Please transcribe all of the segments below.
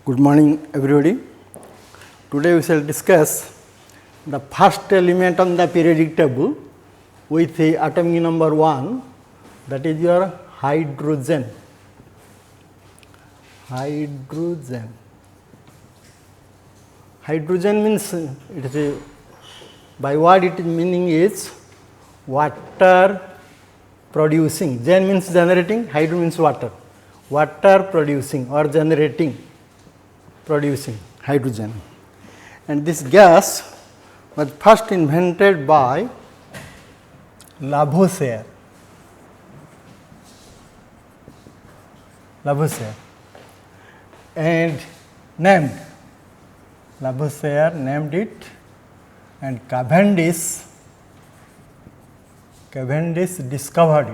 Good morning, everybody. Today we shall discuss the first element on the periodic table with the atomic number 1, that is your hydrogen. Hydrogen. Hydrogen means it is a, by what its meaning is water producing. Gen means generating, hydro means water. Water producing or generating, producing hydrogen. And this gas was first invented by Lavoisier. And named, Lavoisier named it, and Cavendish discovered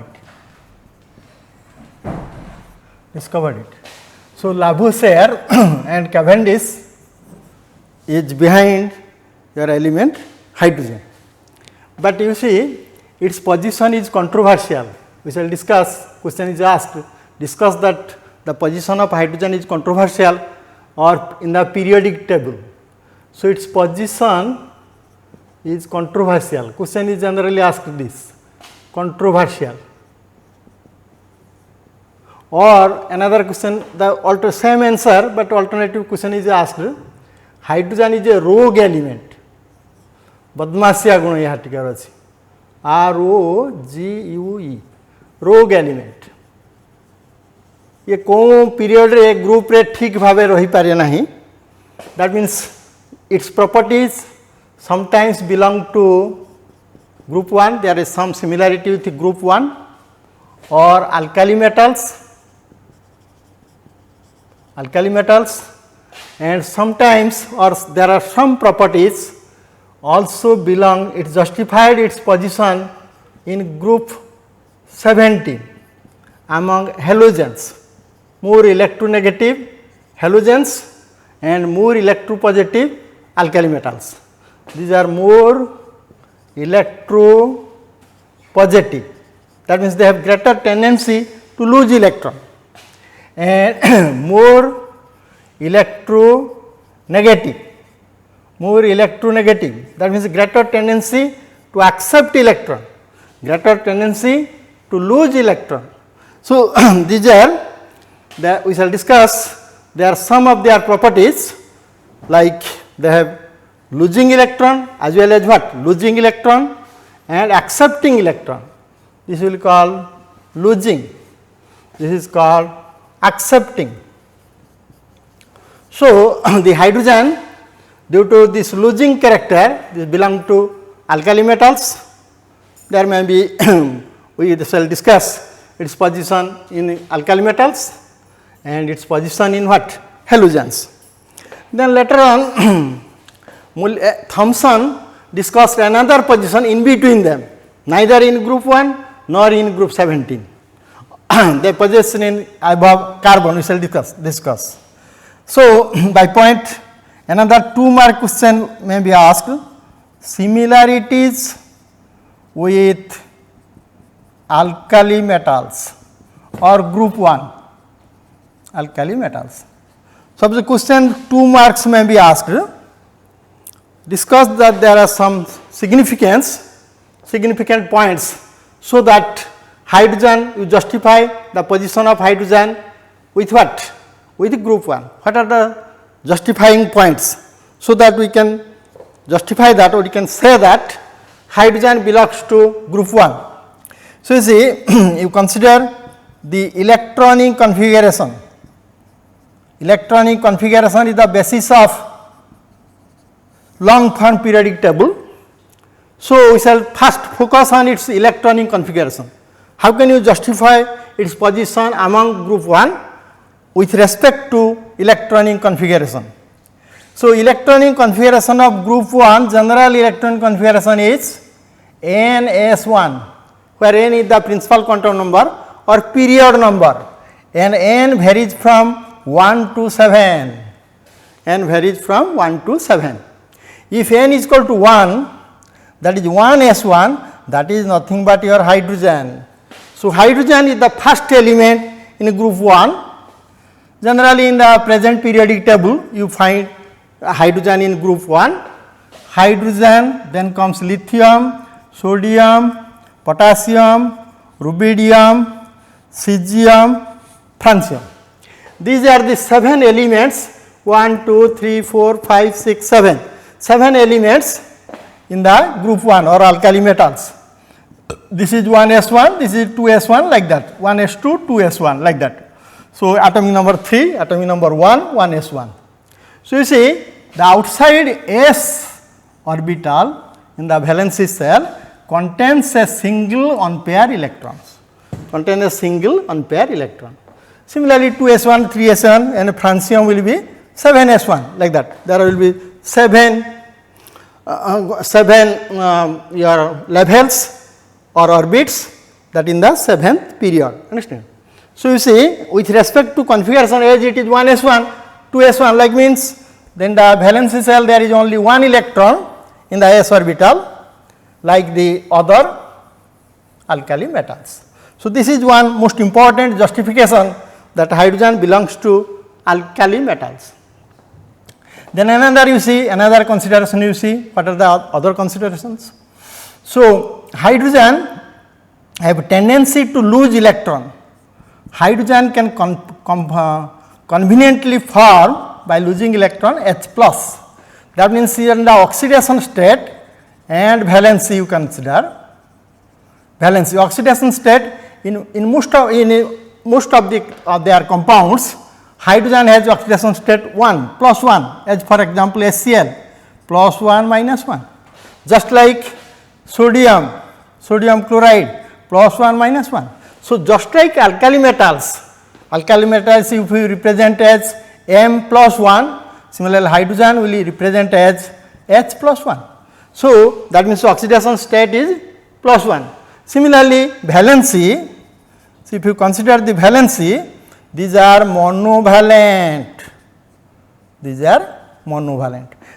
it. So, Lavoisier and Cavendish is behind your element hydrogen. But you see, its position is controversial. We shall discuss, question is asked, discuss that the position of hydrogen is controversial or in the periodic table. So, its position is controversial. Question is generally asked this, controversial. Or another question, the same answer, but alternative question is asked, hydrogen is a rogue element. बदमाशिया गुण यहाँ टिकार अच्छी ROGUE, रोग element. ये कौन period रे group रे ठीक भावे रही पारे नहीं. That means its properties sometimes belong to group 1, there is some similarity with group 1, or alkali metals, and sometimes or there are some properties also belong, it justified its position in group 17 among halogens, more electronegative halogens and more electropositive alkali metals. These are more electropositive, that means they have greater tendency to lose electron, and more electronegative, that means greater tendency to accept electron, greater tendency to lose electron. So, these are the, we shall discuss, there are some of their properties, like they have losing electron as well as what? Losing electron and accepting electron. This will call losing, this is called accepting. So, the hydrogen, due to this losing character, this belong to alkali metals. There may be we shall discuss its position in alkali metals and its position in what? Halogens. Then later on Thomson discussed another position in between them, neither in group 1 nor in group 17. They position in above carbon, we shall discuss. So, by point, another 2 mark question may be asked, similarities with alkali metals or group 1 alkali metals. So, the question 2 marks may be asked, discuss that there are some significant points, so that hydrogen, you justify the position of hydrogen with what? With group 1. What are the justifying points, so that we can justify that, or we can say that hydrogen belongs to group 1. So, you see you consider the electronic configuration. Electronic configuration is the basis of long form periodic table. So, we shall first focus on its electronic configuration. How can you justify its position among group 1 with respect to electronic configuration? So, electronic configuration of group 1, general electronic configuration is NS1, where N is the principal quantum number or period number, and N varies from 1 to 7, If N is equal to 1, that is 1s1, that is nothing but your hydrogen. So, hydrogen is the first element in group 1 Generally in the present periodic table you find hydrogen in group 1, hydrogen, then comes lithium, sodium, potassium, rubidium, cesium, francium. These are the 7 elements 1, 2, 3, 4, 5, 6, 7. 7 elements in the group 1 or alkali metals. This is 1s1, this is 2s1 like that, 1s2, 2s1 like that. So, atomic number 3, atomic number 1, 1s1. So, you see the outside s orbital in the valency shell contains a single unpaired electrons, contains a single unpaired electron. Similarly, 2s1, 3s1 and francium will be 7s1 like that. There will be 7 your levels or orbits that in the 7th period, understand. So, you see with respect to configuration as it is 1s1, 2s1 like means then the valency shell there is only one electron in the s orbital like the other alkali metals. So, this is one most important justification that hydrogen belongs to alkali metals. Then another you see, another consideration you see, what are the other considerations? So, hydrogen have a tendency to lose electron. Hydrogen can conveniently form by losing electron H plus. That means here in the oxidation state and valency you consider. Valency oxidation state in most of their compounds, hydrogen has oxidation state 1 plus 1 as for example HCl plus 1 minus 1. Just like sodium chloride plus 1 minus 1. So, just like alkali metals if we represent as M plus 1, similarly hydrogen will represent as H plus 1. So, that means oxidation state is plus 1. Similarly, valency, so if you consider the valency, these are monovalent,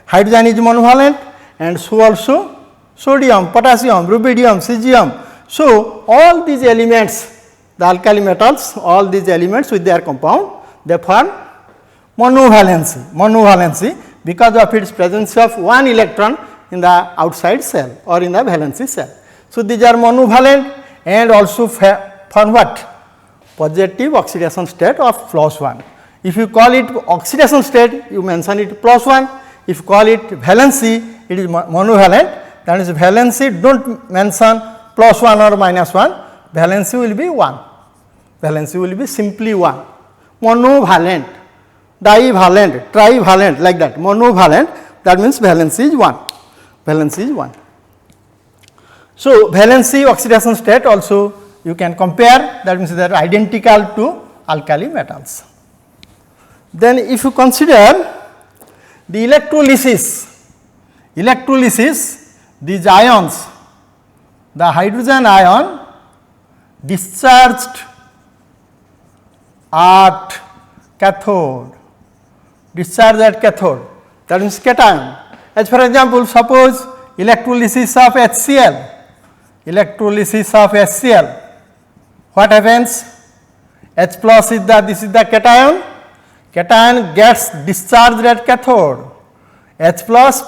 hydrogen is monovalent and so also sodium, potassium, rubidium, cesium. So, all these elements, the alkali metals, all these elements with their compound, they form monovalency because of its presence of one electron in the outside shell or in the valency shell. So, these are monovalent and also form what? Positive oxidation state of plus 1. If you call it oxidation state, you mention it plus 1. If you call it valency, it is monovalent. That is valency, do not mention plus 1 or minus 1, valency will be 1. Valency will be simply 1. Monovalent, divalent, trivalent like that. Monovalent, that means valency is 1. Valency is 1. So, valency oxidation state also you can compare, that means they are identical to alkali metals. Then if you consider the electrolysis, these ions, the hydrogen ion discharged at cathode, that means cation. As for example, suppose electrolysis of HCl, what happens? H plus is this is the cation gets discharged at cathode, H plus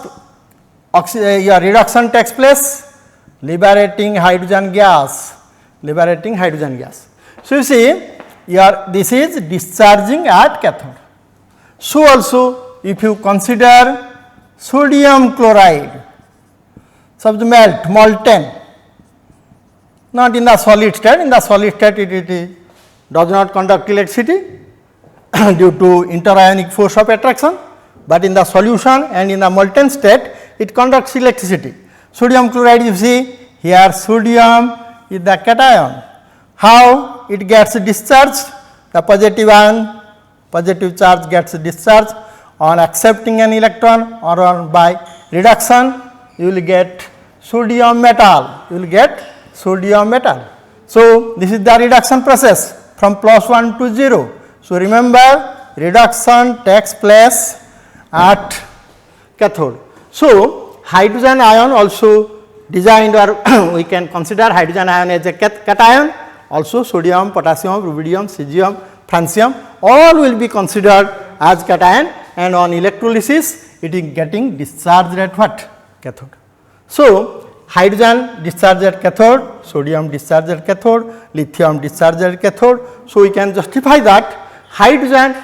your reduction takes place, liberating hydrogen gas. So, you see this is discharging at cathode. So, also if you consider sodium chloride, molten, not in the solid state, it does not conduct electricity due to interionic force of attraction, but in the solution and in the molten state it conducts electricity. Sodium chloride, you see here sodium is the cation. How it gets discharged? The positive charge gets discharged on accepting an electron or on by reduction you will get sodium metal. So, this is the reduction process from plus 1 to 0. So, remember reduction takes place at cathode. So, hydrogen ion also designed, or we can consider hydrogen ion as a cation, also sodium, potassium, rubidium, cesium, francium, all will be considered as cation, and on electrolysis it is getting discharged at what? Cathode. So, hydrogen discharged at cathode, sodium discharged at cathode, lithium discharged at cathode. So, we can justify that hydrogen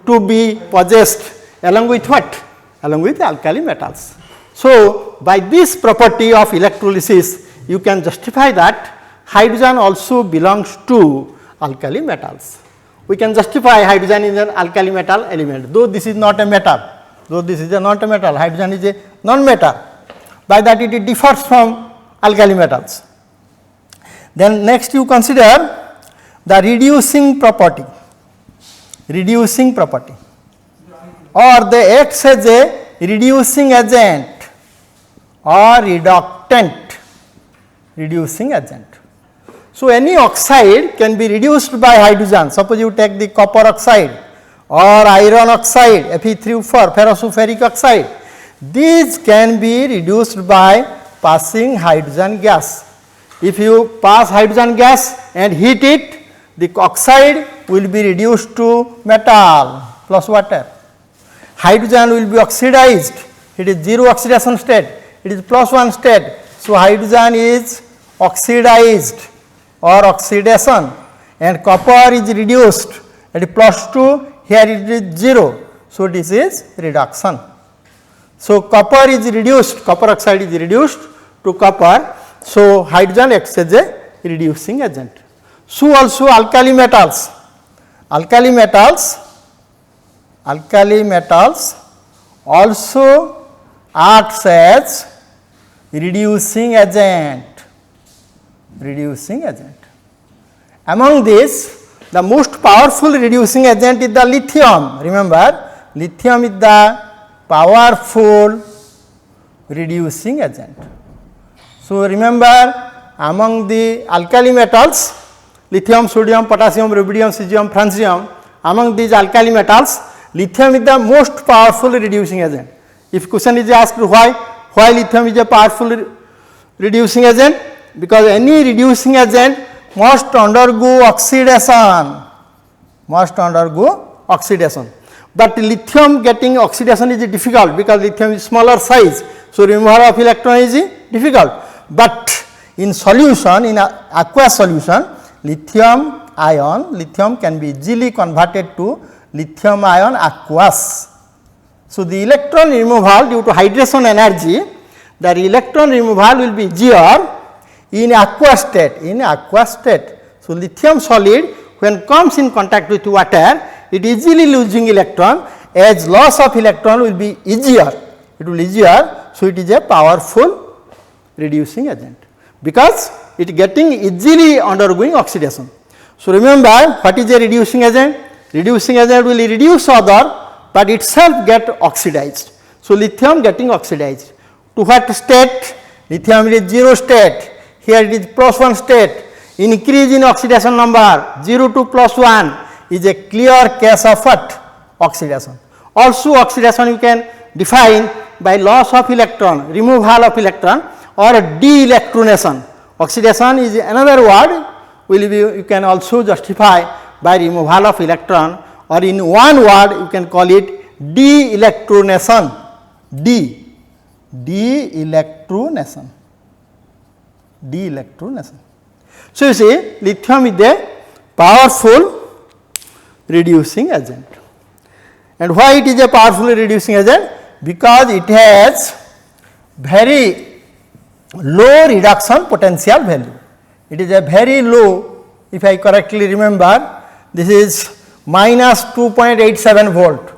to be possessed along with what? Along with alkali metals. So, by this property of electrolysis, you can justify that hydrogen also belongs to alkali metals. We can justify hydrogen is an alkali metal element, though this is not a metal, hydrogen is a non-metal. By that it differs from alkali metals. Then next you consider the reducing property, or they act as a reducing agent or reducing agent. So, any oxide can be reduced by hydrogen. Suppose you take the copper oxide or iron oxide, Fe3O4, ferrosulfuric oxide. These can be reduced by passing hydrogen gas. If you pass hydrogen gas and heat it, the oxide will be reduced to metal plus water. Hydrogen will be oxidized, it is 0 oxidation state, it is +1 state. So, hydrogen is oxidized or oxidation, and copper is reduced, it is +2, here it is 0. So, this is reduction. So, copper is reduced, copper oxide is reduced to copper. So, hydrogen acts as a reducing agent. So, also alkali metals also acts as reducing agent. Among these, the most powerful reducing agent is the lithium. Remember, lithium is the powerful reducing agent. So, remember, among the alkali metals, lithium, sodium, potassium, rubidium, cesium, francium, among these alkali metals, lithium is the most powerful reducing agent. If question is asked why lithium is a powerful reducing agent, because any reducing agent must undergo oxidation, but lithium getting oxidation is difficult because lithium is smaller size. So, removal of electron is difficult, but in solution, in aqueous solution, lithium can be easily converted to lithium ion aqueous. So, the electron removal due to hydration energy, the electron removal will be easier in aqueous state. So, lithium solid when comes in contact with water, it easily losing electron, as loss of electron will be easier, so it is a powerful reducing agent because it getting easily undergoing oxidation. So, remember what is a reducing agent? Reducing agent will reduce other, but itself get oxidized. So, lithium getting oxidized to what state? Lithium is 0 state, here it is +1 state. Increase in oxidation number 0 to +1 is a clear case of what? Oxidation. Also, oxidation you can define by loss of electron, removal of electron, or de-electronation. Oxidation is another word, you can also justify by removal of electron, or in one word you can call it de-electronation. De-electronation. So, you see lithium is a powerful reducing agent. And why it is a powerful reducing agent? Because it has very low reduction potential value. It is a very low, if I correctly remember, this is minus 2.87 volt.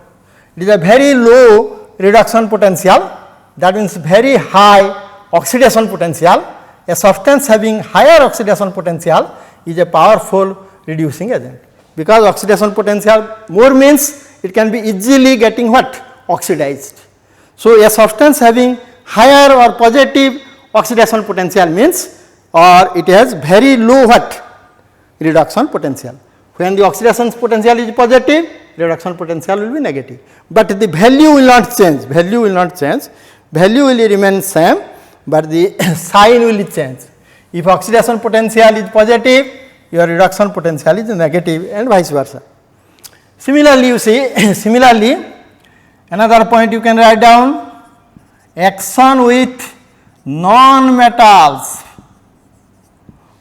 It is a very low reduction potential, that means very high oxidation potential. A substance having higher oxidation potential is a powerful reducing agent, because oxidation potential more means it can be easily getting what? Oxidized. So, a substance having higher or positive oxidation potential means, or it has very low what? Reduction potential. When the oxidation potential is positive, reduction potential will be negative, but the value will not change, value will remain same, but the sign will change. If oxidation potential is positive, your reduction potential is negative, and vice versa. Similarly, you see, similarly, another point you can write down, action with non-metals.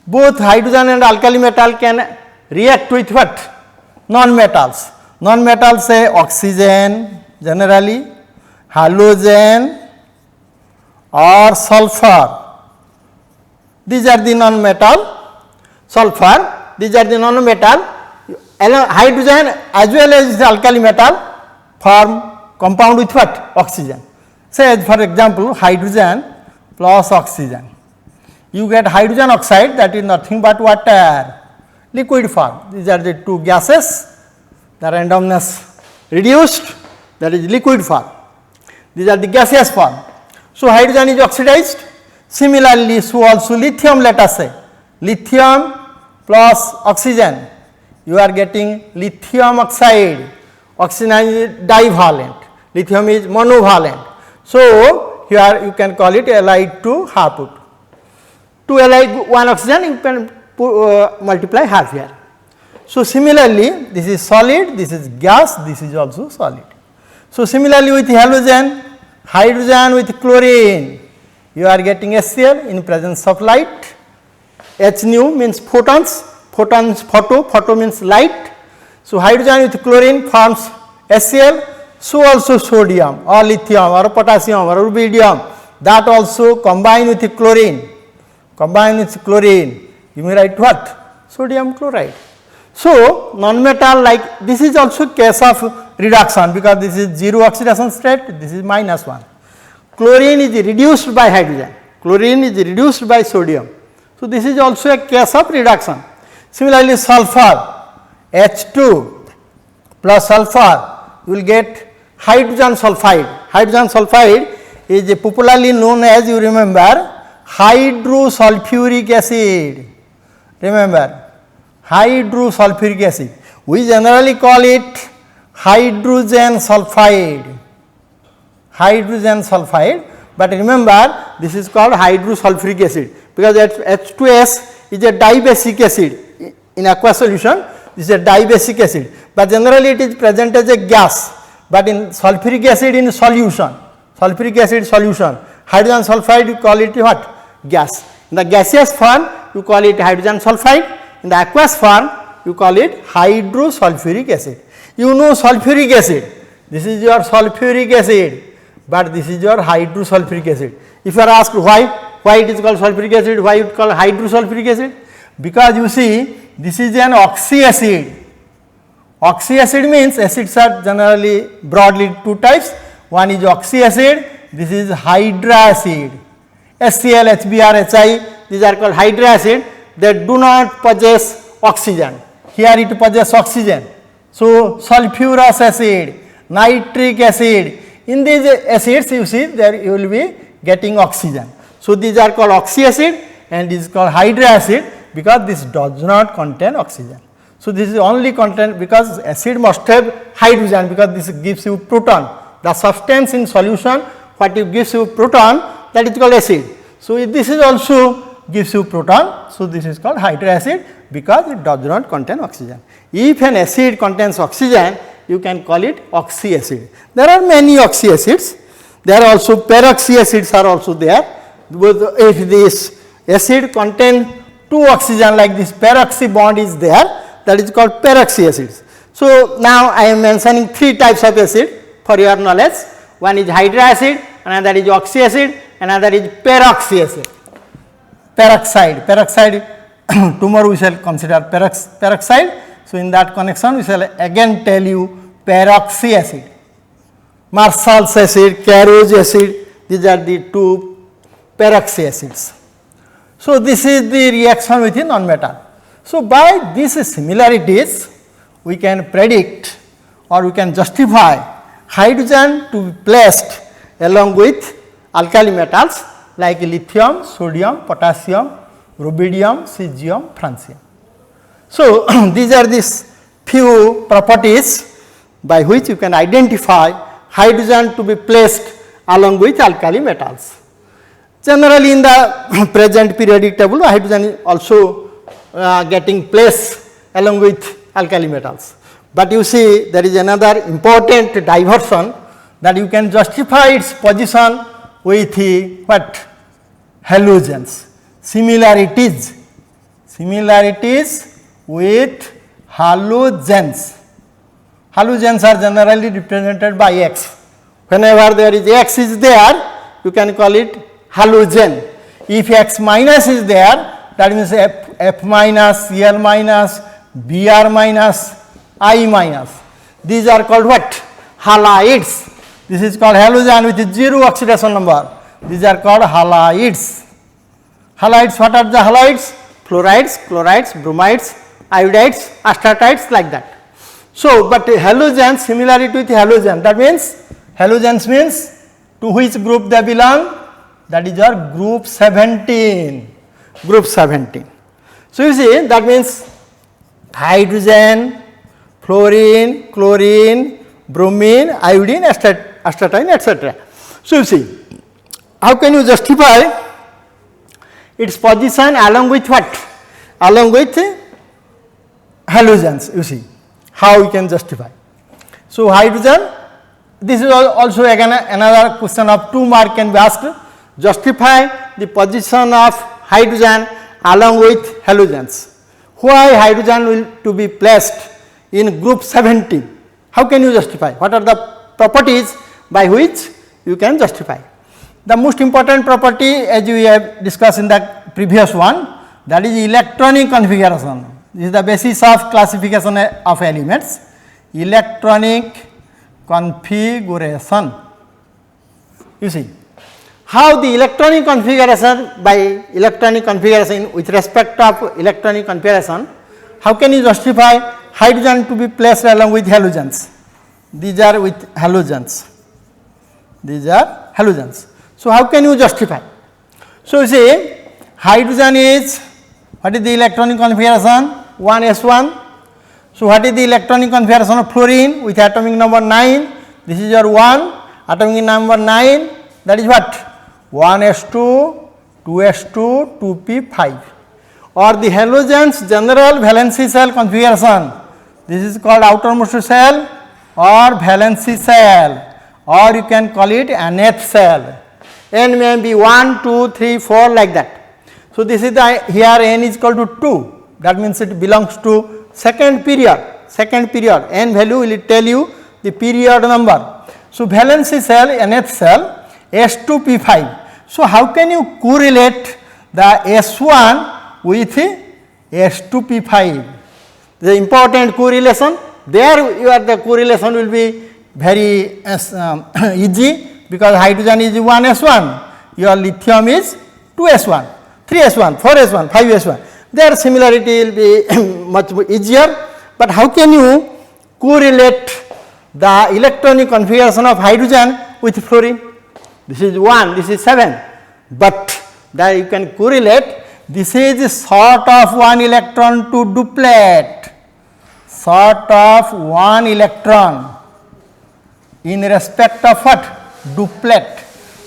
Both hydrogen and alkali metal can react with what? Non-metals. Non-metals say oxygen generally, halogen or sulfur. These are the non-metal. Sulfur, these are the non-metal. Hydrogen as well as the alkali metal form compound with what? Oxygen. Say for example, hydrogen plus oxygen. You get hydrogen oxide, that is nothing but water, liquid form. These are the two gases, the randomness reduced, that is liquid form. These are the gaseous form. So, hydrogen is oxidized. Similarly, so also lithium, let us say, lithium plus oxygen, you are getting lithium oxide. Oxygen is divalent, lithium is monovalent. So, here you can call it Li2 half. 2 Li 1 oxygen, you can multiply half here. So, similarly, this is solid, this is gas, this is also solid. So, similarly with halogen, hydrogen with chlorine, you are getting HCl in presence of light. H nu means photons, photons photo means light. So, hydrogen with chlorine forms HCl. So, also sodium or lithium or potassium or rubidium, that also combine with chlorine. Combine with chlorine, you may write what? Sodium chloride. So, non-metal, like this is also case of reduction, because this is 0 oxidation state, this is -1. Chlorine is reduced by hydrogen, chlorine is reduced by sodium. So, this is also a case of reduction. Similarly, sulfur, H2 plus sulfur, you will get hydrogen sulfide. Hydrogen sulfide is popularly known as, you remember, hydrosulfuric acid. Remember, hydrosulfuric acid. We generally call it hydrogen sulfide. Hydrogen sulfide, but remember, this is called hydrosulfuric acid, because H2S is a dibasic acid. In aqueous solution, this is a dibasic acid, but generally it is present as a gas, but in sulfuric acid in solution, sulfuric acid solution, hydrogen sulfide you call it what? Gas. In the gaseous form you call it hydrogen sulfide, in the aqueous form you call it hydrosulfuric acid. You know sulfuric acid, this is your sulfuric acid, but this is your hydrosulfuric acid. If you are asked why it is called sulfuric acid, why it is called hydrosulfuric acid? Because you see, this is an oxy acid. Oxy acid means acids are generally broadly two types. One is oxy acid, this is hydra acid. HCl, HBr, HI, these are called hydra acid. They do not possess oxygen. Here it possesses oxygen. So, sulfurous acid, nitric acid, in these acids you see there you will be getting oxygen. So, these are called oxy acid and this is called hydra acid, because this does not contain oxygen. So, this is only contain, because acid must have hydrogen, because this gives you proton. The substance in solution what it gives you proton, that is called acid. So, this is also gives you proton. So, this is called hydra acid, because it does not contain oxygen. If an acid contains oxygen, you can call it oxy acid. There are many oxy acids. There are also peroxy acids are also there. If this acid contains two oxygen, like this peroxy bond is there, that is called peroxy acids. So, now I am mentioning three types of acid for your knowledge. One is hydra acid, another is oxy acid, another is peroxy acid. Peroxide, tomorrow we shall consider peroxide. So, in that connection we shall again tell you peroxy acid. Marshall's acid, Carro's acid, these are the two peroxy acids. So, this is the reaction with a non-metal. So, by these similarities we can predict or we can justify hydrogen to be placed along with alkali metals like lithium, sodium, potassium, rubidium, cesium, francium. So, these are these few properties by which you can identify hydrogen to be placed along with alkali metals. Generally, in the present periodic table, hydrogen is also getting placed along with alkali metals. But you see there is another important diversion, that you can justify its position with what? Halogens. Similarities with halogens. Halogens are generally represented by X. Whenever there is X is there, you can call it halogen. If X minus is there, that means F minus, Cl minus, Br minus, I minus. These are called what? Halides. This is called halogen with 0 oxidation number. These are called halides. Halides, what are the halides? Fluorides, chlorides, bromides, iodides, astataids, like that. So, but halogens, similarity with halogen, that means halogens means to which group they belong? That is your group 17. Group 17. So, you see that means hydrogen, fluorine, chlorine, bromine, iodine, astatine, etc. So, you see, how can you justify its position along with what? Along with halogens, you see, how we can justify. So, hydrogen, this is also again another question of 2 mark can be asked. Justify the position of hydrogen along with halogens. Why hydrogen will to be placed in group 17? How can you justify? What are the properties by which you can justify? The most important property, as we have discussed in the previous one, that is electronic configuration. This is the basis of classification of elements. Electronic configuration. You see, how the electronic configuration, by electronic configuration with respect of electronic configuration, how can you justify hydrogen to be placed along with halogens? These are with halogens. These are halogens. So, how can you justify? So, you see, hydrogen is, what is the electronic configuration? 1s1. So, what is the electronic configuration of fluorine with atomic number 9? This is your 1, atomic number 9, that is what? 1s2, 2s2, 2p5. Or the halogens general valency shell configuration. This is called outermost shell or valency shell, or you can call it nth shell. N may be 1, 2, 3, 4, like that. So, this is the, here n is equal to 2, that means it belongs to second period, n value will tell you the period number. So, valency shell, nth cell, S2P5. So, how can you correlate the S1 with S2P5? The important correlation, there your the correlation will be very easy, because hydrogen is 1s1, your lithium is 2s1, 3s1, 4s1, 5s1. Their similarity will be much easier, but how can you correlate the electronic configuration of hydrogen with fluorine? This is 1, this is 7, but that you can correlate. This is sort of 1 electron to duplet, sort of 1 electron in respect of what? Duplet.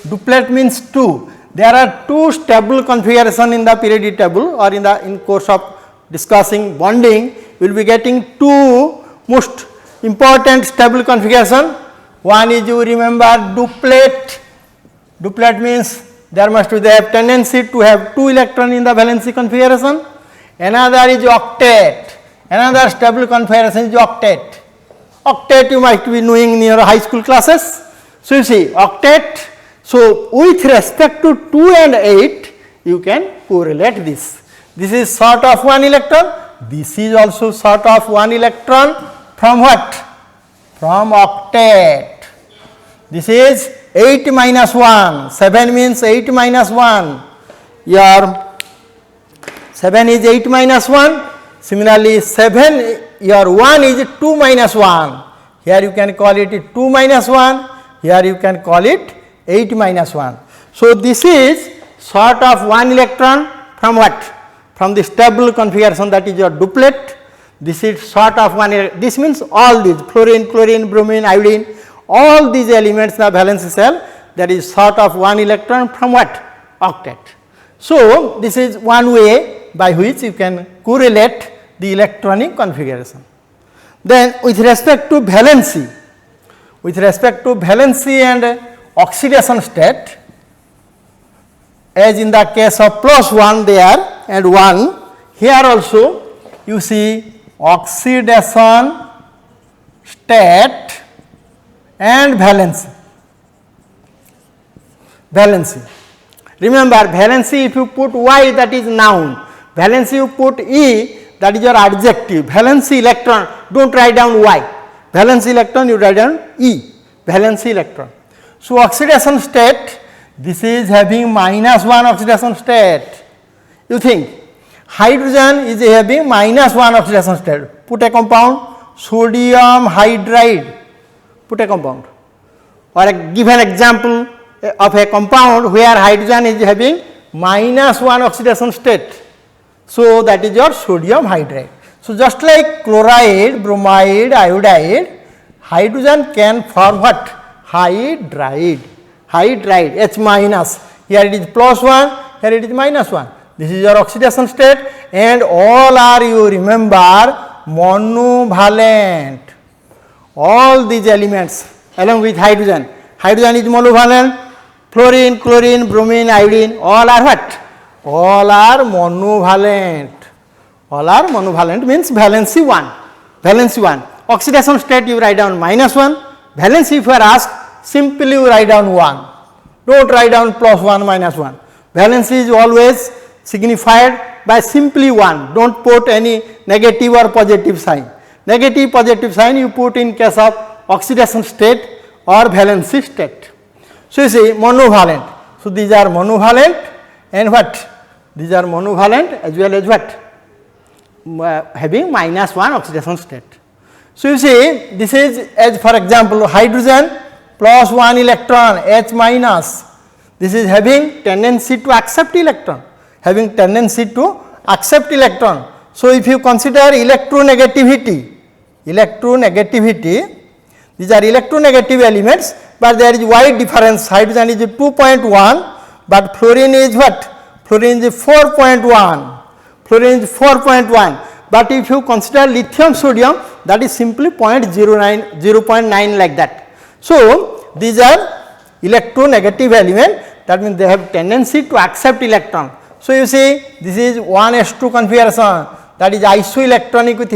Duplet means 2. There are 2 stable configuration in the periodic table, or in course of discussing bonding, we will be getting 2 most important stable configuration. One is, you remember, duplet. Duplet means there must be the tendency to have 2 electron in the valency configuration. Another is octet. Another stable configuration is octet. Octet you might be knowing in your high school classes. So, you see octet. So, with respect to 2 and 8, you can correlate this. This is sort of 1 electron. This is also sort of 1 electron from what? From octet. This is 8 minus 1. 7 means 8 minus 1. Your 7 is 8 minus 1. Similarly, 7, your 1 is 2 minus 1. Here you can call it 2 minus 1. Here you can call it 8 minus 1. So, this is sort of 1 electron from what? From the stable configuration, that is your duplet. This is sort of 1, this means all these fluorine, chlorine, bromine, iodine, all these elements in the valence shell, that is sort of 1 electron from what? Octet. So, this is one way by which you can correlate the electronic configuration. Then with respect to valency and oxidation state, as in the case of +1 there and 1, here also you see oxidation state and valency. Remember, valency if you put Y, that is noun. Valency you put E, that is your adjective. Valency electron, don't write down Y. Valency electron, you write down E. Valency electron. So oxidation state, this is having -1 oxidation state. You think hydrogen is having -1 oxidation state. Put a compound, sodium hydride. Put a compound. Or give an example of a compound where hydrogen is having -1 oxidation state. So that is your sodium hydride. So just like chloride, bromide, iodide, hydrogen can form what? Hydride. H minus. Here it is +1, here it is -1. This is your oxidation state, and all are, you remember, monovalent. All these elements along with hydrogen. Hydrogen is monovalent, fluorine, chlorine, bromine, iodine, all are what? All are monovalent. All are monovalent means valency 1. Valency 1. Oxidation state you write down -1. Valency if you are asked, simply you write down 1. Don't write down +1, -1. Valency is always signified by simply 1. Don't put any negative or positive sign. Negative, positive sign you put in case of oxidation state or valency state. So you see monovalent. So these are monovalent and what? These are monovalent as well as what? Having -1 oxidation state. So you see this is, as for example, hydrogen +1 electron, H minus. This is having tendency to accept electron. So if you consider electronegativity, these are electronegative elements, but there is wide difference. Hydrogen is 2.1, but fluorine is what? Fluorine is 4.1. But if you consider lithium sodium, that is simply 0.09, 0.9 like that. So these are electronegative elements, that means they have tendency to accept electron. So you see this is 1s2 configuration, that is isoelectronic with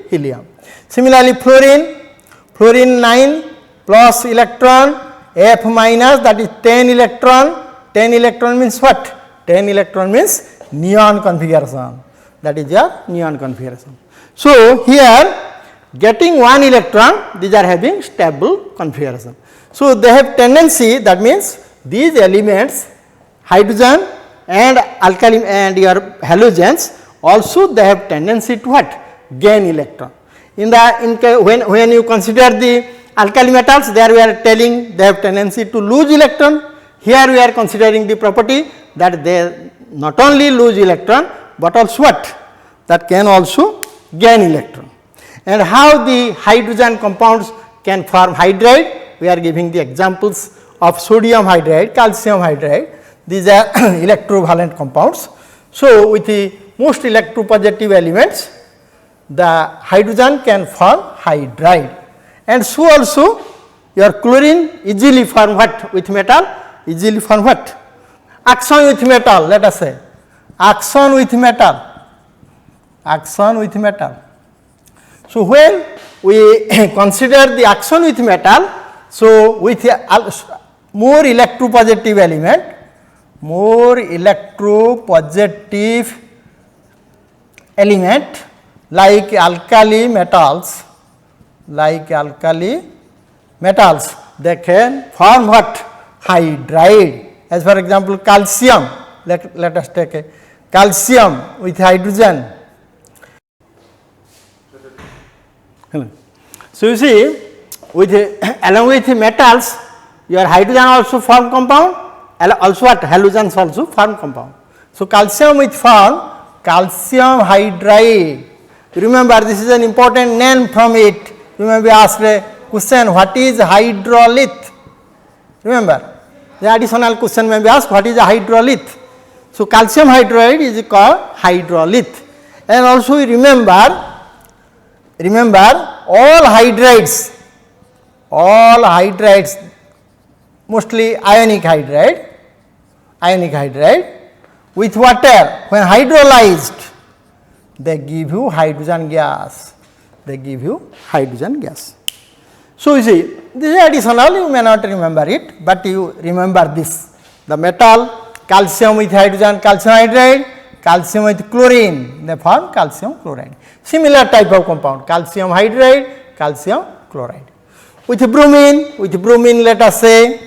helium. Similarly fluorine 9 plus electron, F minus, that is 10 electron. 10 electron means what? 10 electron means neon configuration, that is your neon configuration. So here getting 1 electron, these are having stable configuration. So they have tendency, that means these elements, hydrogen and alkali and your halogens, also they have tendency to what? Gain electron. When you consider the alkali metals, there we are telling they have tendency to lose electron. Here we are considering the property that they not only lose electron, but also what? That can also gain electron. And how the hydrogen compounds can form hydride? We are giving the examples of sodium hydride, calcium hydride. These are electrovalent compounds. So with the most electropositive elements, the hydrogen can form hydride. And so also your chlorine easily form what with metal? Easily form what? Axon with metal, let us say. Axon with metal. So when we consider the axon with metal, so with more electropositive element like alkali metals, they can form what? Hydride. As for example calcium, let us take a calcium with hydrogen. So you see along with metals, your hydrogen also form compound, also what? Halogens also form compound. So calcium with form calcium hydride. Remember this is an important name from it. You may be asked a question, what is hydrolith? Remember the additional question may be asked, what is a hydrolith? So calcium hydride is called hydrolith. And also remember remember all hydrides, mostly ionic hydride with water, when hydrolyzed, they give you hydrogen gas. So, you see, this is additional, you may not remember it, but you remember this. The metal, calcium with hydrogen, calcium hydride, calcium with chlorine, they form calcium chloride. Similar type of compound, calcium hydride, calcium chloride. With bromine, let us say,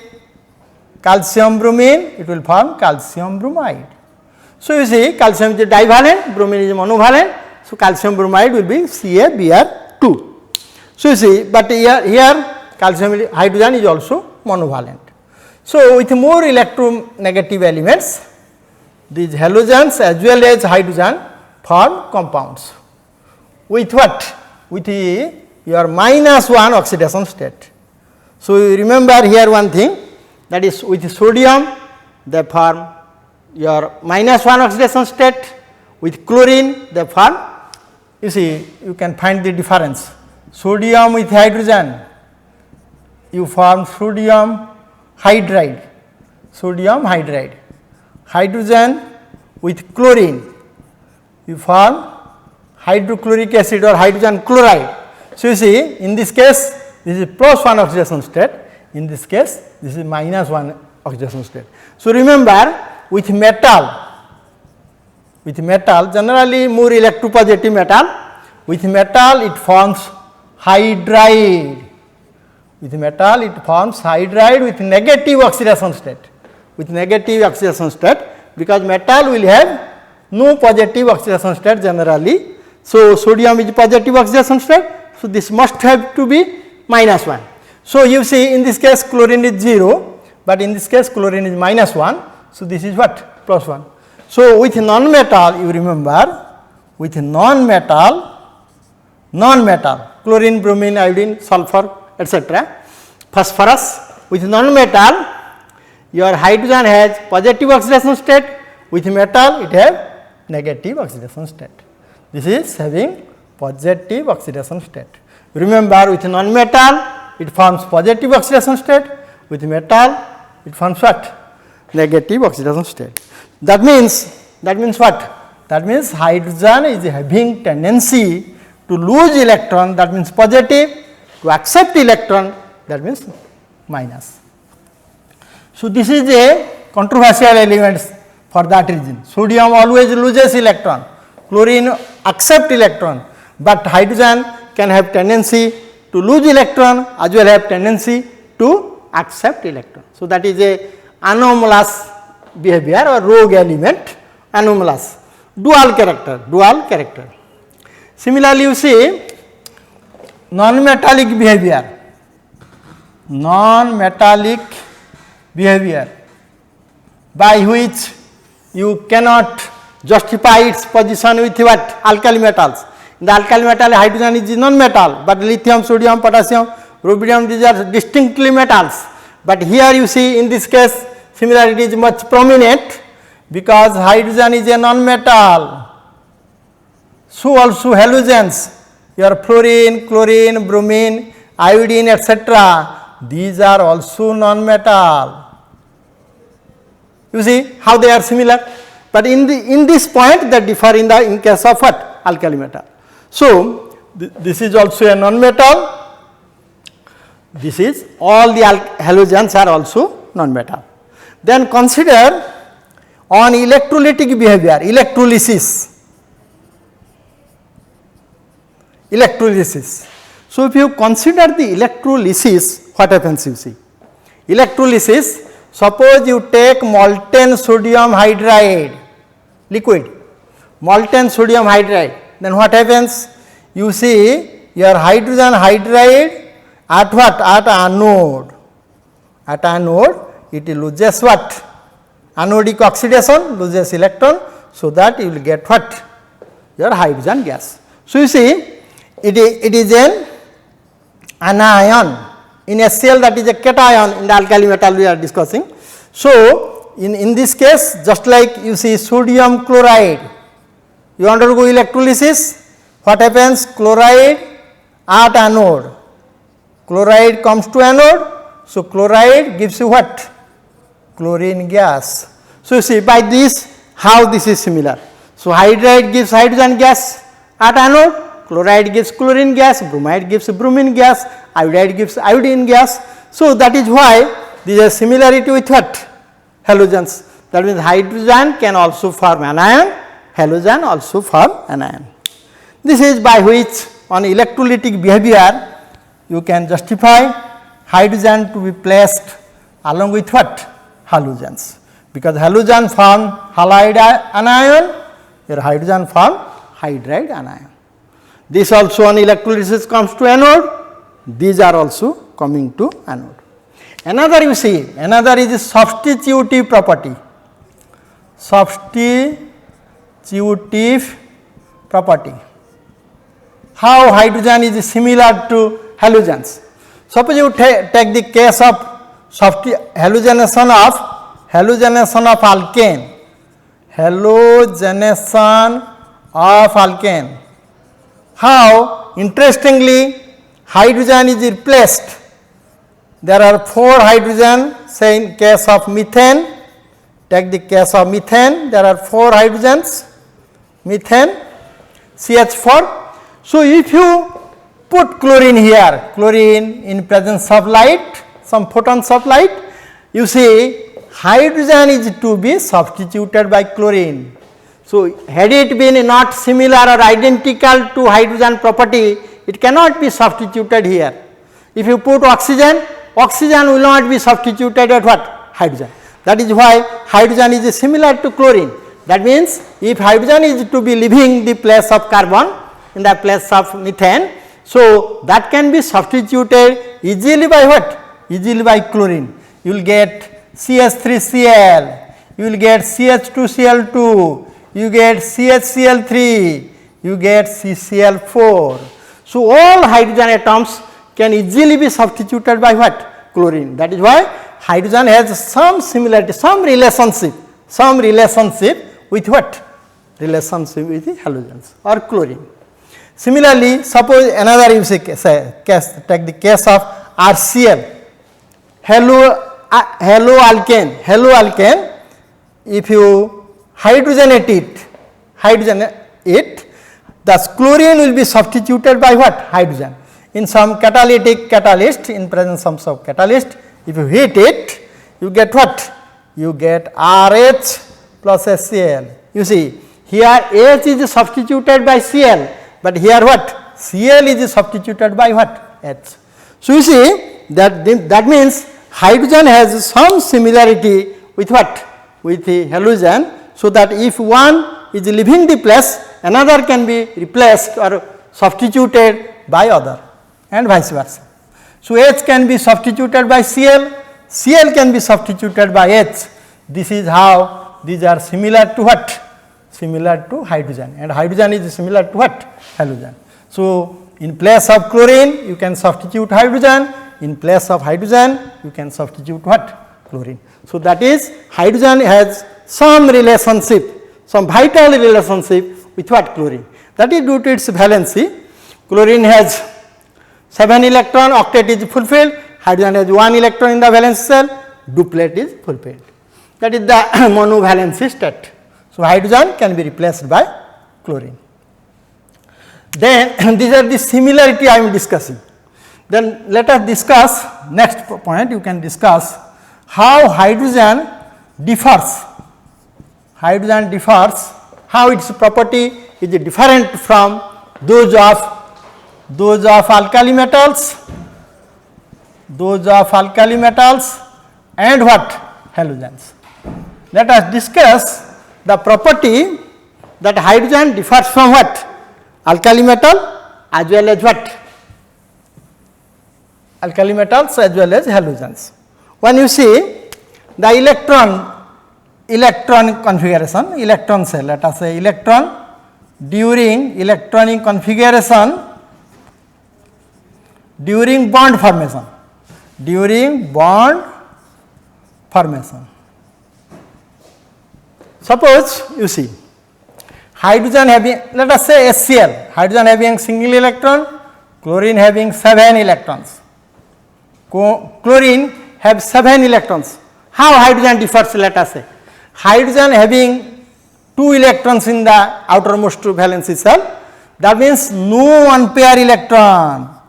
calcium bromine, it will form calcium bromide. So, you see, calcium is divalent, bromine is monovalent, so calcium bromide will be CaBr2. So, you see, but here calcium hydrogen is also monovalent. So, with more electronegative elements, these halogens as well as hydrogen form compounds. With what? With your -1 oxidation state. So, you remember here one thing, that is with sodium they form your -1 oxidation state, with chlorine they form, you see, you can find the difference. Sodium with hydrogen, you form sodium hydride. Hydrogen with chlorine, you form hydrochloric acid or hydrogen chloride. So, you see, in this case this is +1 oxidation state, in this case this is -1 oxidation state. So, remember with metal generally more electropositive metal, with metal it forms hydride. With negative oxidation state, because metal will have no positive oxidation state generally. So, sodium is positive oxidation state, so this must have to be -1. So, you see, in this case chlorine is 0, but in this case chlorine is -1, so this is what? +1. So, with non-metal, you remember, with non-metal, chlorine, bromine, iodine, sulfur, etc., phosphorus, with non-metal, your hydrogen has positive oxidation state, with metal it has negative oxidation state. This is having positive oxidation state. Remember, with non-metal it forms positive oxidation state, with metal it forms what? Negative oxidation state. That means what? That means hydrogen is having tendency to lose electron, that means positive, to accept electron, that means minus. So, this is a controversial element for that reason. Sodium always loses electron, chlorine accept electron, but hydrogen can have tendency to lose electron as well have tendency to accept electron. So, that is a anomalous behavior or rogue element, anomalous, dual character. Similarly, you see non-metallic behavior by which you cannot justify its position with what? Alkali metals. In the alkali metal, hydrogen is non-metal, but lithium, sodium, potassium, rubidium, these are distinctly metals. But here you see, in this case similarity is much prominent, because hydrogen is a non-metal. So, also halogens, your fluorine, chlorine, bromine, iodine, etc., these are also non-metal. You see how they are similar, but in this point they differ in case of what? Alkali metal. So, this is also a non-metal, this is all the halogens are also non-metal. Then consider on electrolytic behavior, electrolysis. So, if you consider the electrolysis, what happens you see? Electrolysis, suppose you take molten sodium hydride, liquid, molten sodium hydride, then what happens? You see your hydrogen hydride at what? At anode. At anode it loses what? Anodic oxidation, loses electron, so that you will get what? Your hydrogen gas. So, you see it is an anion in HCl, that is a cation in the alkali metal we are discussing. So, in this case, just like you see sodium chloride, you undergo electrolysis, what happens? Chloride at anode. Chloride comes to anode, so chloride gives you what? Chlorine gas. So you see by this how this is similar. So hydride gives hydrogen gas at anode, chloride gives chlorine gas, bromide gives bromine gas, iodide gives iodine gas. So that is why there is a similarity with what? Halogens. That means hydrogen can also form anion, halogen also form anion. This is by which on electrolytic behavior you can justify hydrogen to be placed along with what? Halogens. Because halogen form halide anion, your hydrogen form hydride anion. This also on electrolysis comes to anode, these are also coming to anode. Another you see, another is substitutive property. Substitutive property. How hydrogen is similar to halogens. Suppose you take the case of halogenation of alkane. Halogenation of alkane. How interestingly hydrogen is replaced. There are 4 hydrogen, say in case of methane, take the case of methane, there are 4 hydrogens, methane, CH4. So if you put chlorine here, chlorine in presence of light, some photons of light, you see hydrogen is to be substituted by chlorine. So had it been not similar or identical to hydrogen property, it cannot be substituted here. If you put oxygen, oxygen will not be substituted at what? Hydrogen. That is why hydrogen is similar to chlorine. That means if hydrogen is to be leaving the place of carbon in the place of methane, so that can be substituted easily by what? Easily by chlorine. You will get CH3Cl, you will get CH2Cl2, you get CHCl3, you get CCl4. So all hydrogen atoms can easily be substituted by what? Chlorine. That is why hydrogen has some similarity, some relationship with what? Relationship with the halogens or chlorine. Similarly, suppose another you say case, take the case of RCl, haloalkane, if you hydrogenate it, thus chlorine will be substituted by what? Hydrogen. In some catalytic catalyst, in presence of some catalyst, if you heat it, you get what? You get RH plus HCl. You see, here H is substituted by Cl, but here what? Cl is substituted by what? H. So you see that means hydrogen has some similarity with what? With the halogen, so that if one is leaving the place, another can be replaced or substituted by other, and vice versa. So H can be substituted by Cl, Cl can be substituted by H. This is how these are similar to what? Similar to hydrogen, and hydrogen is similar to what? Halogen. So in place of chlorine you can substitute hydrogen, in place of hydrogen you can substitute what? Chlorine. So that is hydrogen has some relationship, some vital relationship with what? Chlorine. That is due to its valency. Chlorine has 7 electron, octet is fulfilled, hydrogen has 1 electron in the valence shell, duplet is fulfilled. That is the monovalency state. So hydrogen can be replaced by chlorine. Then these are the similarity I am discussing. Then let us discuss next point. You can discuss how hydrogen differs. Hydrogen differs, how its property is different from those of alkali metals, and what? Halogens. Let us discuss the property that hydrogen differs from what? Alkali metal as well as what? Alkali metals as well as halogens. When you see the electron configuration, electron cell, let us say electron during electronic configuration, during bond formation. Suppose you see hydrogen having, let us say HCl, hydrogen having single electron, chlorine having 7 electrons. Chlorine have 7 electrons. How hydrogen differs, let us say. Hydrogen having 2 electrons in the outermost valency shell, that means no unpaired electron,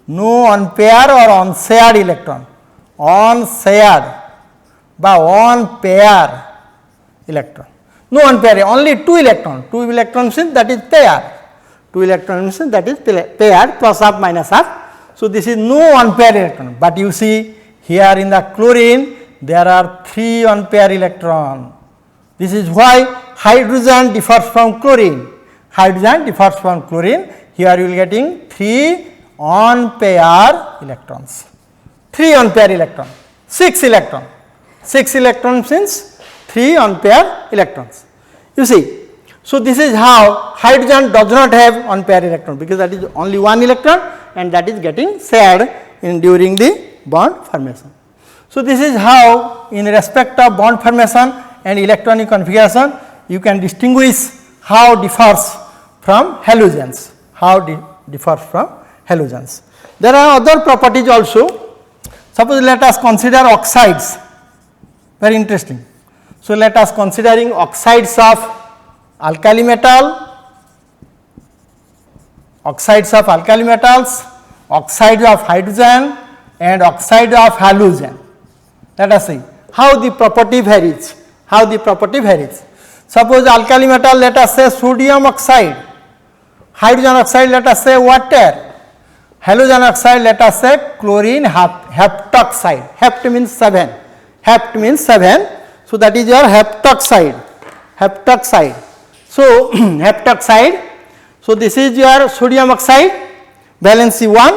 no unpaired or unshared electron, unshared by one pair electron. No unpaired, only 2 electrons. 2 electrons means that is paired. 2 electrons means that is paired, plus half minus half. So, this is no unpaired electron, but you see here in the chlorine there are 3 unpaired electrons. This is why hydrogen differs from chlorine. Hydrogen differs from chlorine. Here you will getting 3 unpaired electrons. 3 unpaired electrons. 6 electrons. 6 electrons means 3 unpaired electrons. You see. So, this is how hydrogen does not have unpaired electron, because that is only 1 electron and that is getting shared in during the bond formation. So, this is how in respect of bond formation and electronic configuration you can distinguish how differs from halogens, differs from halogens. There are other properties also. Suppose let us consider oxides, very interesting. So, let us considering oxides of alkali metal, oxides of alkali metals, oxides of hydrogen and oxide of halogen. Let us see how the property varies, Suppose alkali metal, let us say sodium oxide, hydrogen oxide, let us say water, halogen oxide, let us say chlorine heptoxide. Hept means 7, so that is your heptoxide. So, heptoxide, so this is your sodium oxide, valency 1,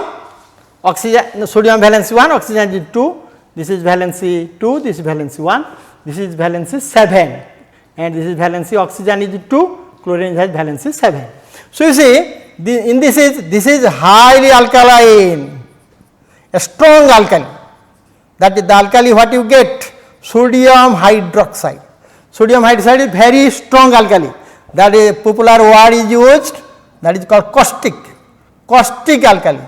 oxygen, sodium valency 1, oxygen is 2, this is valency 2, this is valency 1, this is valency 7 and this is valency oxygen is 2, chlorine has valency 7. So, you see this is highly alkaline, a strong alkali, that is the alkali what you get, sodium hydroxide. Sodium hydroxide is very strong alkali, that is popular word is used, that is called caustic alkali,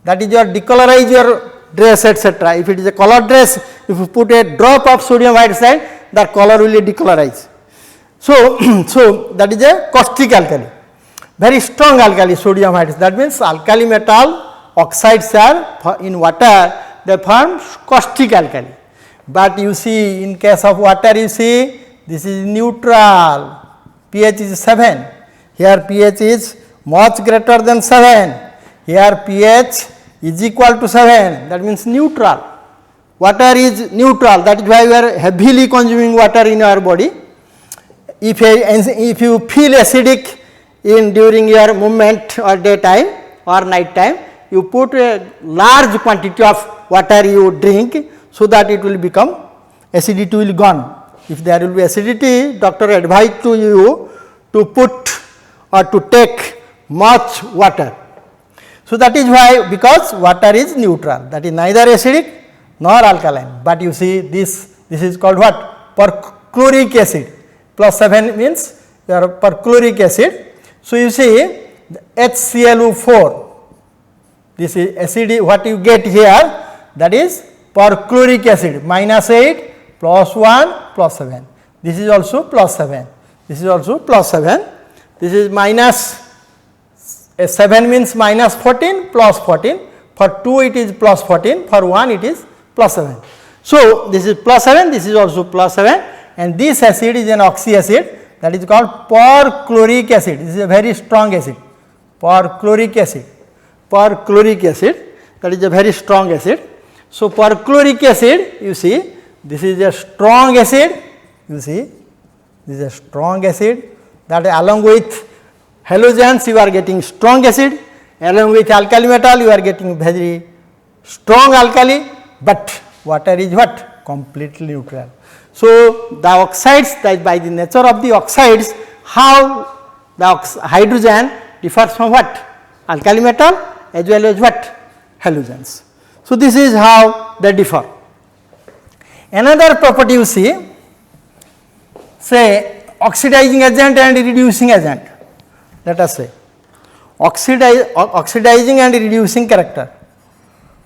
that is your decolorize your dress etc. If it is a color dress, if you put a drop of sodium hydroxide, the color will decolorize. So, that is a caustic alkali, very strong alkali sodium hydroxide, that means alkali metal oxides are in water, they form caustic alkali. But you see in case of water, you see this is neutral, pH is 7, here pH is much greater than 7, here pH is equal to 7, that means neutral. Water is neutral, that is why we are heavily consuming water in our body. If you feel acidic in during your movement or daytime or night time, you put a large quantity of water you drink, so that it will become, acidity will gone. If there will be acidity, doctor advised to you to put or to take much water. So, that is why, because water is neutral, that is neither acidic nor alkaline, but you see this is called what? Perchloric acid, plus 7 means your perchloric acid. So, you see HClO4, this is acid what you get here, that is perchloric acid, minus 8 plus 1 plus 7, this is also plus 7, this is also plus 7, this is minus 7 means minus 14 plus 14, for 2 it is plus 14, for 1 it is plus 7. So, this is plus 7, this is also plus 7 and this acid is an oxy acid, that is called perchloric acid, this is a very strong acid, perchloric acid, that is a very strong acid. So, perchloric acid, you see this is a strong acid, you see this is a strong acid, that along with halogens you are getting strong acid, along with alkali metal you are getting very strong alkali, but water is what? Completely neutral. So, the oxides, that by the nature of the oxides, how the hydrogen differs from what? Alkali metal as well as what? Halogens. So, this is how they differ. Another property you see, say oxidizing agent and reducing agent. Let us say oxidizing and reducing character,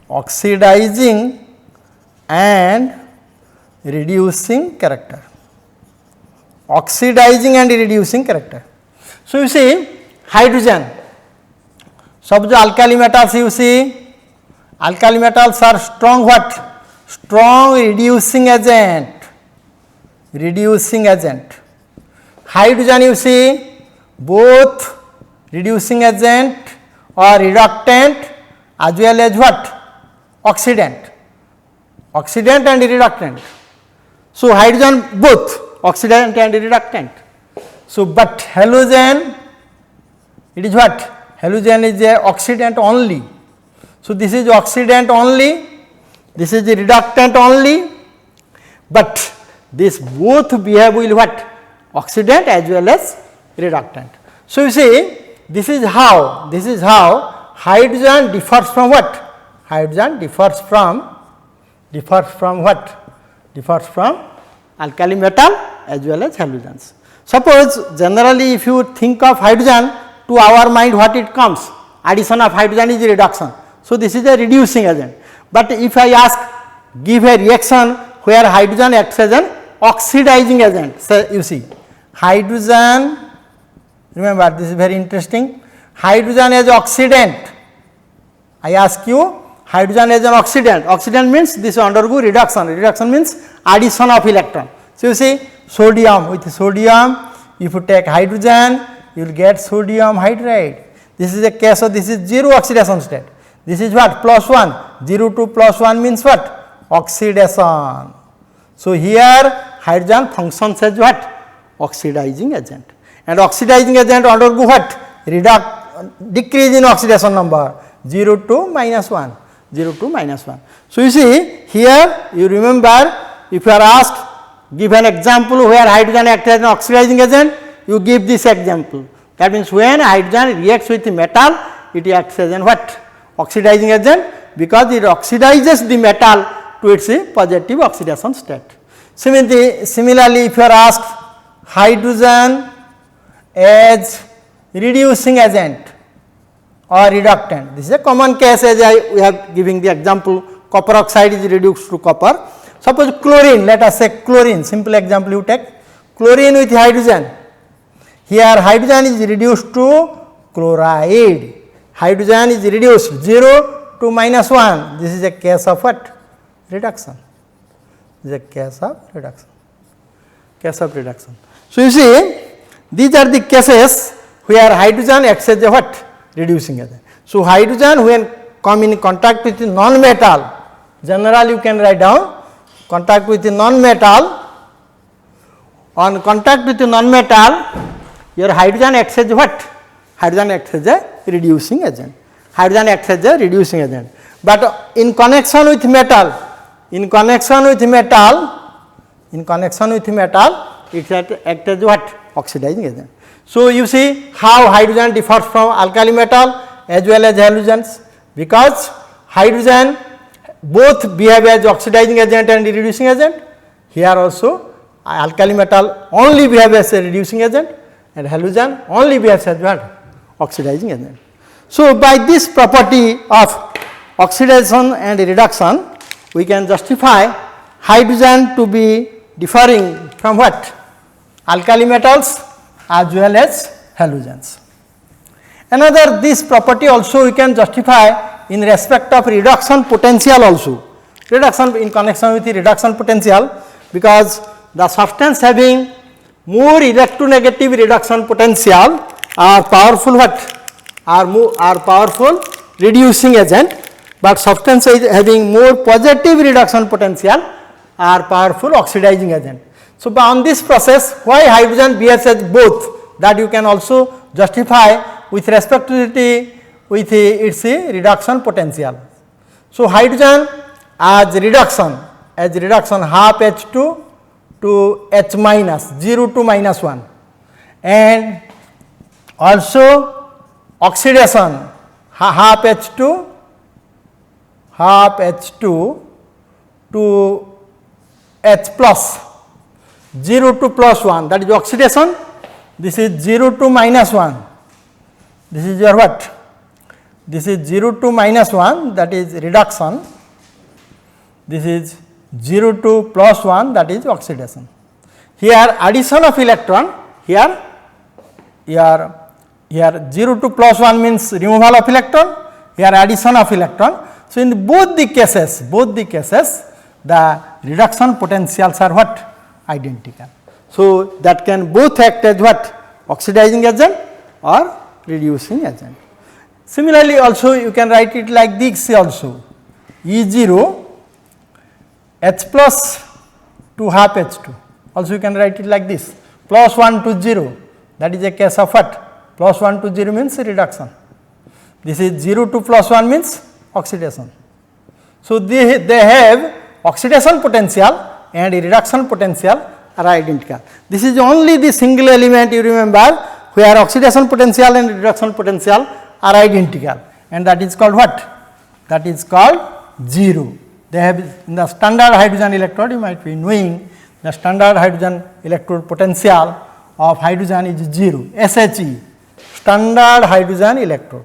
oxidizing and reducing character, oxidizing and reducing character. So, you see hydrogen, suppose alkali metals you see, alkali metals are strong what? Strong reducing agent, reducing agent. Hydrogen you see both reducing agent or reductant as well as what? Oxidant, oxidant and reductant. So, hydrogen both oxidant and reductant. So, but halogen, it is what? Halogen is a oxidant only. So, this is oxidant only, this is the reductant only, but this both behave will what? Oxidant as well as reductant. So, you see this is how hydrogen differs from what? Hydrogen differs from what? Differs from alkali metal as well as halogens. Suppose generally if you think of hydrogen, to our mind what it comes? Addition of hydrogen is reduction. So, this is a reducing agent. But if I ask give a reaction where hydrogen acts as an oxidizing agent, so you see hydrogen, remember this is very interesting, hydrogen as oxidant, I ask you hydrogen as an oxidant, oxidant means this undergo reduction, reduction means addition of electron. So, you see sodium, with sodium if you take hydrogen you will get sodium hydride. This is a case of this is 0 oxidation state. This is what? Plus 1, 0 to plus 1 means what? Oxidation. So, here hydrogen functions as what? Oxidizing agent, and oxidizing agent undergo what? Decrease in oxidation number 0 to minus 1, 0 to minus 1. So, you see here you remember if you are asked give an example where hydrogen acts as an oxidizing agent, you give this example. That means when hydrogen reacts with the metal, it acts as an what? Oxidizing agent, because it oxidizes the metal to its positive oxidation state. Similarly, if you are asked hydrogen as reducing agent or reductant, this is a common case as we have giving the example, copper oxide is reduced to copper. Suppose chlorine, let us say chlorine, simple example you take, chlorine with hydrogen. Here hydrogen is reduced to chloride, hydrogen is reduced 0 to minus 1, this is a case of what? Reduction, this is a case of reduction, case of reduction. So, you see these are the cases where hydrogen acts as a what? Reducing agent. So, hydrogen when come in contact with non-metal, generally you can write down contact with non-metal, on contact with non-metal your hydrogen acts as what? Hydrogen acts as a reducing agent, hydrogen acts as a reducing agent, but in connection with metal, it acts as what? Oxidizing agent. So, you see how hydrogen differs from alkali metal as well as halogens, because hydrogen both behave as oxidizing agent and reducing agent. Here also alkali metal only behave as a reducing agent and halogen only behaves as what? Oxidizing agent. So, by this property of oxidation and reduction, we can justify hydrogen to be differing from what? Alkali metals as well as halogens. Another this property also we can justify in respect of reduction potential also, reduction in connection with the reduction potential, because the substance having more electronegative reduction potential are powerful what? Are powerful reducing agent, but substances having more positive reduction potential are powerful oxidizing agent. So, on this process why hydrogen behaves as both, that you can also justify with respect to its reduction potential. So, hydrogen as reduction half H2 to H minus 0 to minus 1, and also oxidation half H2 to H plus 0 to plus 1, that is oxidation, this is 0 to minus 1, This is your what? This is 0 to minus 1, that is reduction. This is 0 to plus 1, that is oxidation. Here addition of electron, here 0 to plus 1 means removal of electron, here addition of electron. So, in both the cases the reduction potentials are what? Identical. So, that can both act as what? Oxidizing agent or reducing agent. Similarly, also you can write it like this also, E0 H plus to half H2, also you can write it like this, plus 1 to 0, that is a case of what? Plus 1 to 0 means reduction. This is 0 to plus 1 means oxidation. So, they have oxidation potential and reduction potential are identical. This is only the single element you remember where oxidation potential and reduction potential are identical, and that is called what? That is called 0. They have in the standard hydrogen electrode, you might be knowing the standard hydrogen electrode potential of hydrogen is 0, SHE, standard hydrogen electrode,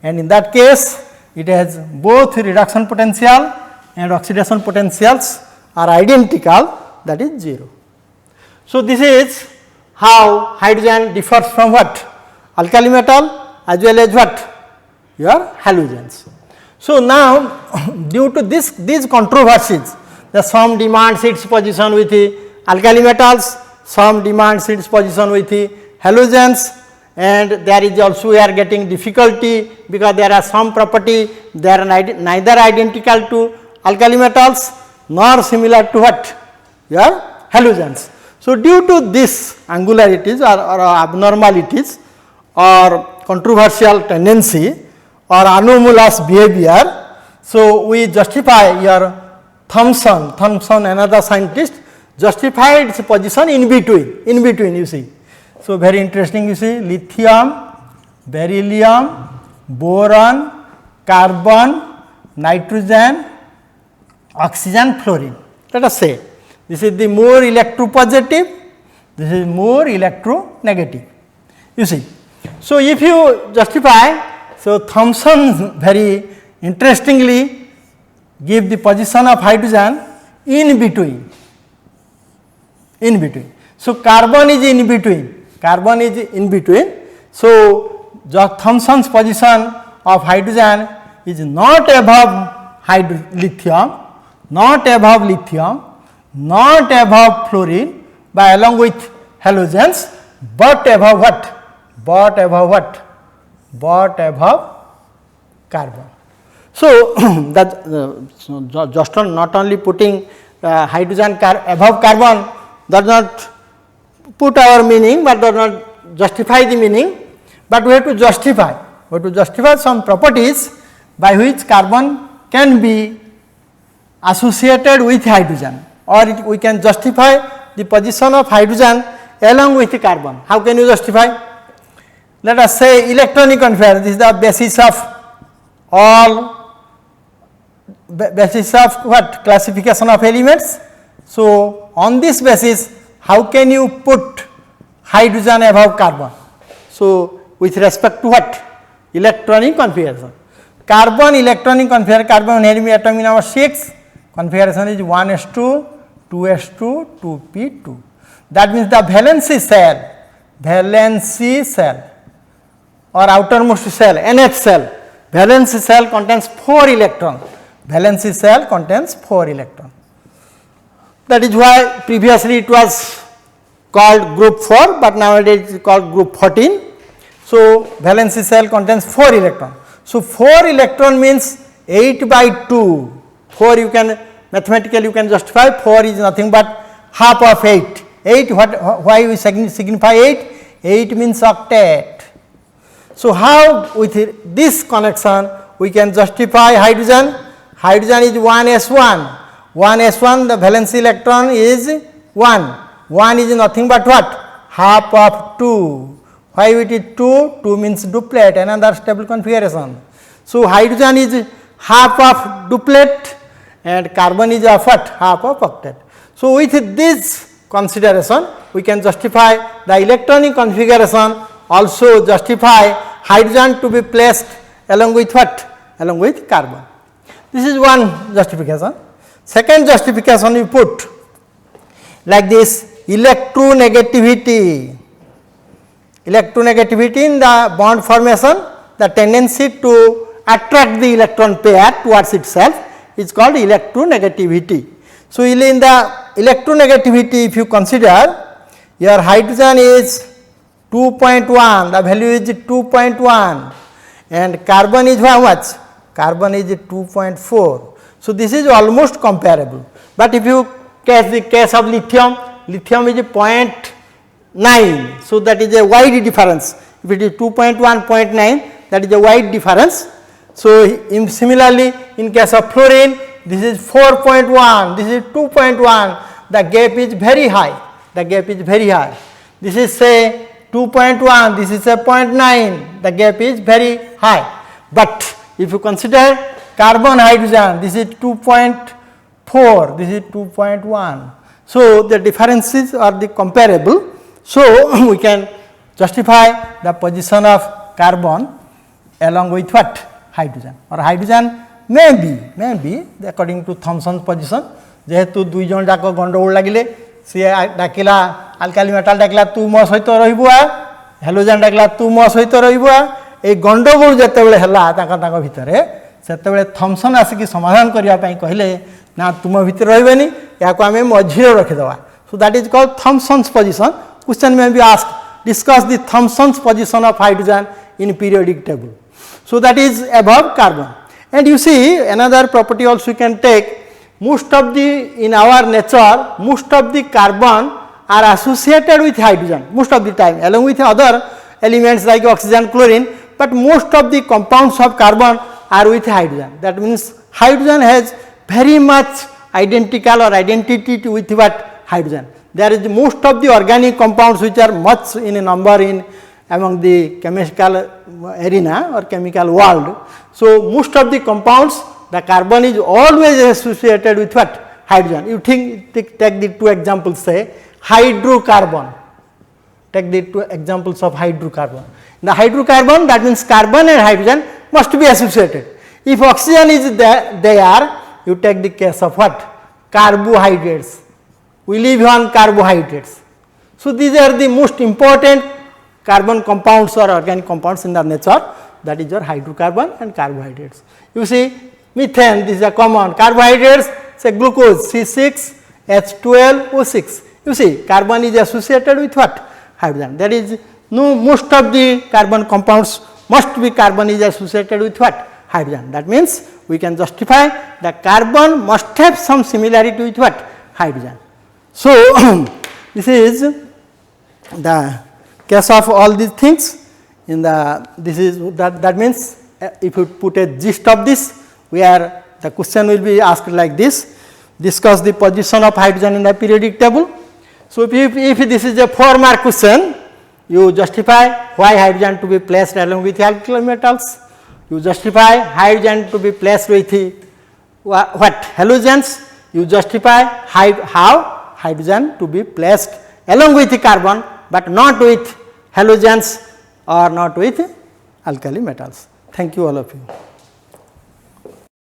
and in that case it has both reduction potential and oxidation potentials are identical, that is 0. So, this is how hydrogen differs from what? Alkali metal as well as what? Your halogens. So, now due to these controversies, the some demands its position with the alkali metals, some demands its position with the halogens, and there is also we are getting difficulty because there are some property they are neither identical to alkali metals nor similar to what? Your halogens. So, due to this angularities or abnormalities or controversial tendency or anomalous behavior, so we justify your Thomson another scientist justified its position in between you see. So, very interesting you see, lithium, beryllium, boron, carbon, nitrogen, oxygen, fluorine. Let us say this is the more electropositive, this is more electronegative, you see. So, if you justify, so Thomson very interestingly give the position of hydrogen in between. So, carbon is in between, so Thomson's position of hydrogen is not above lithium, not above fluorine by along with halogens, but above what? But above carbon. So, that just not only putting hydrogen above carbon does not put our meaning, but does not justify the meaning, but we have to justify some properties by which carbon can be associated with hydrogen, or we can justify the position of hydrogen along with the carbon. How can you justify? Let us say electronic configuration, this is the basis of what? Classification of elements. So, on this basis, how can you put hydrogen above carbon? So, with respect to what? Electronic configuration. Carbon electronic configuration, carbon here atom in our 6, configuration is 1s2, 2s2, 2p2. That means the valency cell or outermost cell, NH cell, valency cell contains 4 electrons. That is why previously it was called group 4, but nowadays it is called group 14. So, valency cell contains 4 electrons. So, 4 electron means 8 by 2. 4 you can mathematically you can justify, 4 is nothing but half of 8. 8 why we signify 8? 8 means octet. So, how with this connection we can justify hydrogen? Hydrogen is 1s1. 1s1 the valency electron is 1. 1 is nothing but what? Half of 2. Why it is 2? 2 means duplet, another stable configuration. So, hydrogen is half of duplet and carbon is of what? Half of octet. So, with this consideration we can justify the electronic configuration, also justify hydrogen to be placed along with what? Along with carbon. This is one justification. Second justification we put like this: electronegativity. Electronegativity in the bond formation, the tendency to attract the electron pair towards itself is called electronegativity. So, in the electronegativity, if you consider your hydrogen is 2.1, the value is 2.1, and carbon is how much? Carbon is 2.4. So, this is almost comparable, but if you catch the case of lithium, lithium is 0.9. So, that is a wide difference. If it is 2.1, 0.9, that is a wide difference. So, similarly in case of fluorine, this is 4.1, this is 2.1, the gap is very high, the gap is very high. This is say 2.1, this is a 0.9, the gap is very high. But if you consider carbon hydrogen, this is 2.4, this is 2.1. So, the differences are the comparable. So, we can justify the position of carbon along with what? Hydrogen, or hydrogen may be according to Thomson's position. जेहेतु दुई जन जाक गंडगोल लगिले सी डाकिला आल्काली metal डाकिला तू मो सहित रहिबुआ halogen डाकिला तू मो सहित रहिबुआ ए गंडगोल जेतेबेले हला ताका भितरे सेतेबेले थॉमसन आसिकी समाधान करिया पई कहिले ना तुम भितर रहबेनी याको आमे मझिरे रखि दवा. So that is called Thomson's position. Question may be asked discuss the Thomson's position of hydrogen in periodic table. So, that is above carbon. And you see another property also you can take. Most of the in our nature, most of the carbon are associated with hydrogen most of the time along with other elements like oxygen, chlorine, but most of the compounds of carbon are with hydrogen. That means hydrogen has very much identical or identity to with what? Hydrogen. There is most of the organic compounds which are much in a number in among the chemical arena or chemical world. So, most of the compounds, the carbon is always associated with what? Hydrogen. You take the two examples, say hydrocarbon. Take the two examples of hydrocarbon. The hydrocarbon, that means carbon and hydrogen must be associated. If oxygen is there, you take the case of what? Carbohydrates. We live on carbohydrates. So, these are the most important carbon compounds or organic compounds in the nature, that is your hydrocarbon and carbohydrates. You see methane, this is a common carbohydrates, say glucose C6H12O6. You see carbon is associated with what? Hydrogen. That is most of the carbon compounds must be carbon is associated with what? Hydrogen. That means we can justify that carbon must have some similarity with what? Hydrogen. So, this is the case of all these things in the this is that means if you put a gist of this, where the question will be asked like this: discuss the position of hydrogen in the periodic table. So, if this is a 4-mark question, you justify why hydrogen to be placed along with alkyl metals, you justify hydrogen to be placed with what? Halogens, you justify how hydrogen to be placed along with the carbon, but not with halogens or not with alkali metals. Thank you all of you.